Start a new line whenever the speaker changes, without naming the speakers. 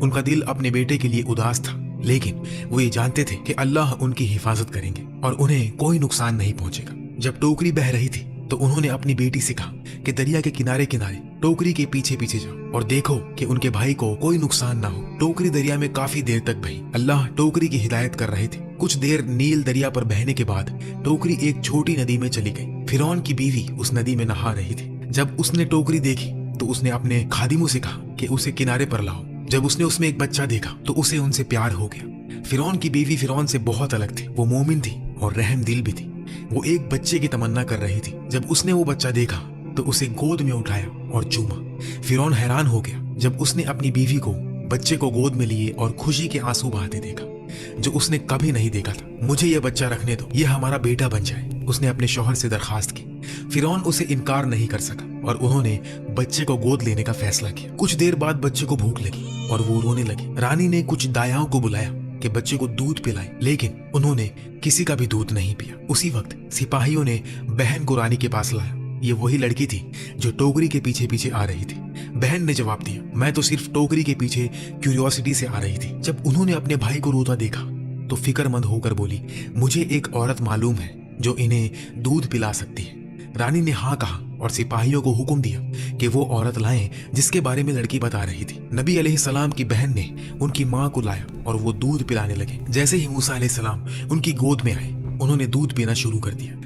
उनका दिल अपने बेटे के लिए उदास था, लेकिन वो ये जानते थे कि अल्लाह उनकी हिफाजत करेंगे और उन्हें कोई नुकसान नहीं पहुंचेगा। जब टोकरी बह रही थी तो उन्होंने अपनी बेटी से कहा कि दरिया के किनारे किनारे टोकरी के पीछे पीछे जाओ और देखो कि उनके भाई को कोई नुकसान ना हो। टोकरी दरिया में काफी देर तक बही। अल्लाह टोकरी की हिदायत कर रहे थे। कुछ देर नील दरिया पर बहने के बाद टोकरी एक छोटी नदी में चली गई। फिरौन की बीवी उस नदी में नहा रही थी। जब उसने टोकरी देखी तो उसने अपने खादिमों से कहा कि उसे किनारे पर लाओ। जब उसने उसमें एक बच्चा देखा तो उसे उनसे प्यार हो गया। फिरौन की बीवी फिरौन से बहुत अलग थी। वो मोमिन थी और रहम दिल भी थी। वो एक बच्चे की तमन्ना कर रही थी। जब उसने वो बच्चा देखा तो उसे गोद में उठाया और चूमा। फिरौन हैरान हो गया जब उसने अपनी बीवी को बच्चे को गोद में लिए और खुशी के आंसू बहाते देखा, जो उसने कभी नहीं देखा था। मुझे यह बच्चा रखने दो, यह हमारा बेटा बन जाए, उसने अपने शौहर से दरखास्त की। फिरौन उसे इनकार नहीं कर सका और उन्होंने बच्चे को गोद लेने का फैसला किया। कुछ देर बाद बच्चे को भूख लगी और वो रोने लगी। रानी ने कुछ दायाओं को बुलाया कि बच्चे को दूध पिलाएं, लेकिन उन्होंने किसी का भी दूध नहीं पिया। उसी वक्त सिपाहियों ने बहन को रानी के पास लाया। ये वही लड़की थी जो टोकरी के पीछे पीछे आ रही थी। बहन ने जवाब दिया, मैं तो सिर्फ टोकरी के पीछे क्यूरियोसिटी से आ रही थी। जब उन्होंने अपने भाई को रोता देखा तो फिक्रमंद होकर बोली, मुझे एक औरत मालूम है जो इन्हें दूध पिला सकती है। रानी ने हाँ कहा और सिपाहियों को हुक्म दिया कि वो औरत लाएं जिसके बारे में लड़की बता रही थी। नबी अलैहिस्सलाम की बहन ने उनकी माँ को लाया और वो दूध पिलाने लगे। जैसे ही मूसा अलैहिस्सलाम उनकी गोद में आए, उन्होंने दूध पीना शुरू कर दिया।